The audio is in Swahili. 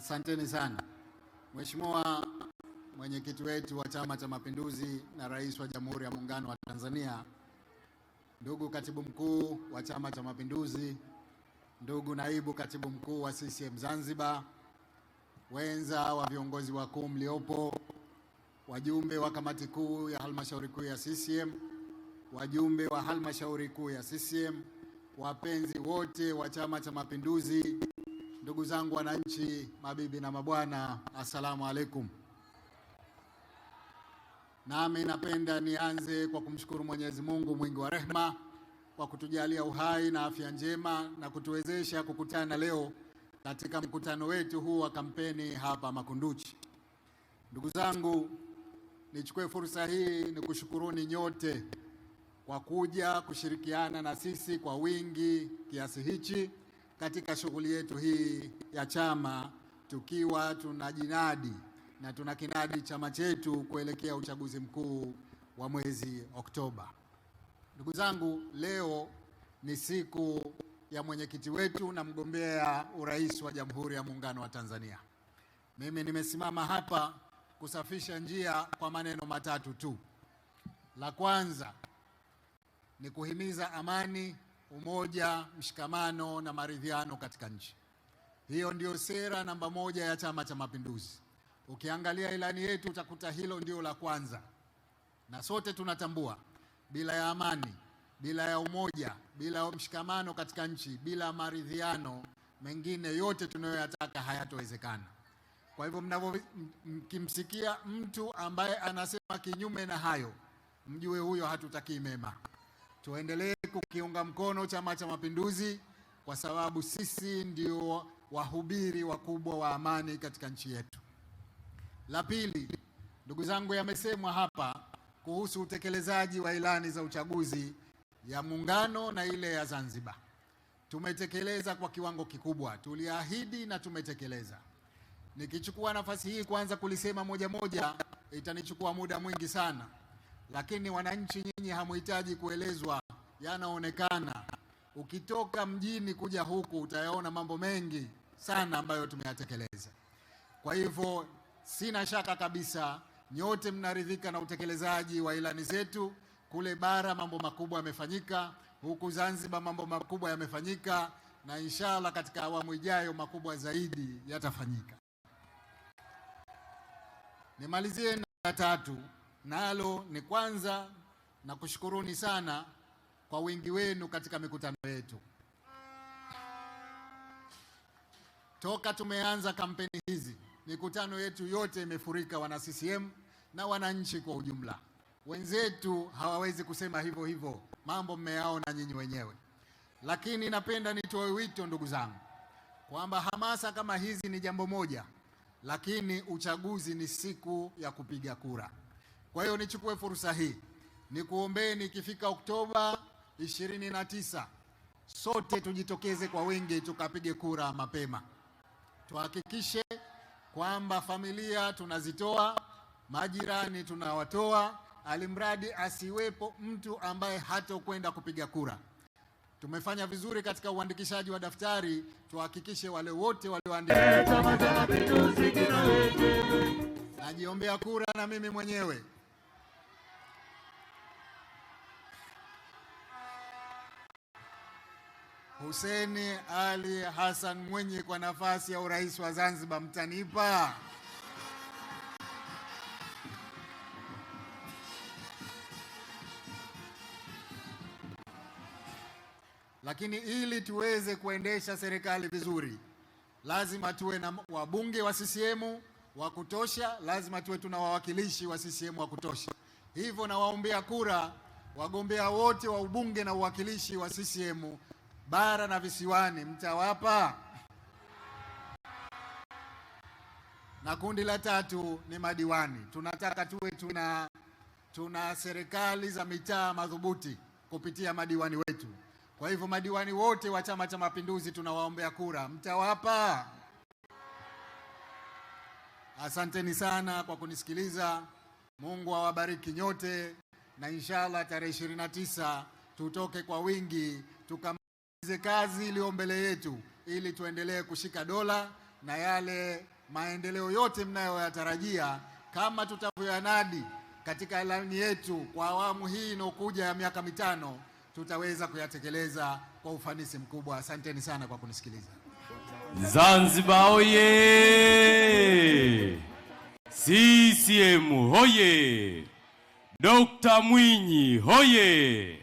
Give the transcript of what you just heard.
Asanteni sana. Mheshimiwa mwenyekiti wetu wa Chama cha Mapinduzi na Rais wa Jamhuri ya Muungano wa Tanzania, ndugu katibu mkuu wa Chama cha Mapinduzi, ndugu naibu katibu mkuu wa CCM Zanzibar, wenza wa viongozi wakuu mliopo, wajumbe wa kamati kuu ya halmashauri kuu ya CCM, wajumbe wa halmashauri kuu ya CCM, wapenzi wote wa Chama cha Mapinduzi, ndugu zangu wananchi, mabibi na mabwana, assalamu alaikum. Nami napenda nianze kwa kumshukuru Mwenyezi Mungu mwingi wa rehema kwa kutujalia uhai na afya njema na kutuwezesha kukutana leo katika mkutano wetu huu wa kampeni hapa Makunduchi. Ndugu zangu, nichukue fursa hii nikushukuruni nyote kwa kuja kushirikiana na sisi kwa wingi kiasi hichi katika shughuli yetu hii ya chama, tukiwa tunajinadi na tunakinadi chama chetu kuelekea uchaguzi mkuu wa mwezi Oktoba. Ndugu zangu, leo ni siku ya mwenyekiti wetu na mgombea urais wa Jamhuri ya Muungano wa Tanzania. Mimi nimesimama hapa kusafisha njia kwa maneno matatu tu. La kwanza ni kuhimiza amani, umoja, mshikamano na maridhiano katika nchi. Hiyo ndio sera namba moja ya Chama cha Mapinduzi. Ukiangalia ilani yetu utakuta hilo ndio la kwanza. Na sote tunatambua bila ya amani, bila ya umoja, bila ya mshikamano katika nchi, bila maridhiano, mengine yote tunayoyataka hayatowezekana. Kwa hivyo mkimsikia mtu ambaye anasema kinyume na hayo, mjue huyo hatutakii mema. Tuendelee kukiunga mkono Chama cha Mapinduzi kwa sababu sisi ndio wahubiri wakubwa wa amani katika nchi yetu. La pili, ndugu zangu, yamesemwa hapa kuhusu utekelezaji wa ilani za uchaguzi ya Muungano na ile ya Zanzibar. Tumetekeleza kwa kiwango kikubwa, tuliahidi na tumetekeleza. Nikichukua nafasi hii kwanza kulisema moja moja itanichukua muda mwingi sana, lakini wananchi nyinyi hamuhitaji kuelezwa, yanaonekana. Ukitoka mjini kuja huku utayaona mambo mengi sana ambayo tumeyatekeleza. Kwa hivyo sina shaka kabisa nyote mnaridhika na utekelezaji wa ilani zetu. Kule bara mambo makubwa yamefanyika, huku Zanzibar mambo makubwa yamefanyika, na inshallah katika awamu ijayo makubwa zaidi yatafanyika. Nimalizie na tatu, nalo ni kwanza na kushukuruni sana kwa wingi wenu katika mikutano yetu. Toka tumeanza kampeni hizi, mikutano yetu yote imefurika wana CCM na wananchi kwa ujumla. Wenzetu hawawezi kusema hivyo hivyo, mambo mmeyaona nyinyi wenyewe. Lakini napenda nitoe wito ndugu zangu kwamba hamasa kama hizi ni jambo moja, lakini uchaguzi ni siku ya kupiga kura. Kwa hiyo nichukue fursa hii nikuombeeni, ikifika Oktoba 29 sote tujitokeze kwa wingi tukapige kura mapema. Tuhakikishe kwamba familia tunazitoa, majirani tunawatoa, alimradi asiwepo mtu ambaye hatokwenda kupiga kura. Tumefanya vizuri katika uandikishaji wa daftari, tuhakikishe wale wote walioandikishwa. Najiombea kura na mimi mwenyewe. Hussein Ali Hassan Mwinyi kwa nafasi ya urais wa Zanzibar, mtanipa? Lakini ili tuweze kuendesha serikali vizuri, lazima tuwe na wabunge wa CCM wa kutosha, lazima tuwe tuna wawakilishi wa CCM wa kutosha. Hivyo nawaombea kura wagombea wote wa ubunge na uwakilishi wa CCM bara na visiwani, mtawapa? Na kundi la tatu ni madiwani. Tunataka tuwe tuna serikali za mitaa madhubuti kupitia madiwani wetu. Kwa hivyo madiwani wote wa Chama cha Mapinduzi tunawaombea kura, mtawapa? Asanteni sana kwa kunisikiliza. Mungu awabariki nyote, na inshallah tarehe 29 tutoke kwa wingi tukamalize kazi iliyo mbele yetu ili tuendelee kushika dola, na yale maendeleo yote mnayoyatarajia kama tutavyoyanadi katika ilani yetu kwa awamu hii inayokuja ya miaka 5, tutaweza kuyatekeleza kwa ufanisi mkubwa. Asanteni sana kwa kunisikiliza. Zanzibar oye! CCM hoye! Dr. Mwinyi hoye!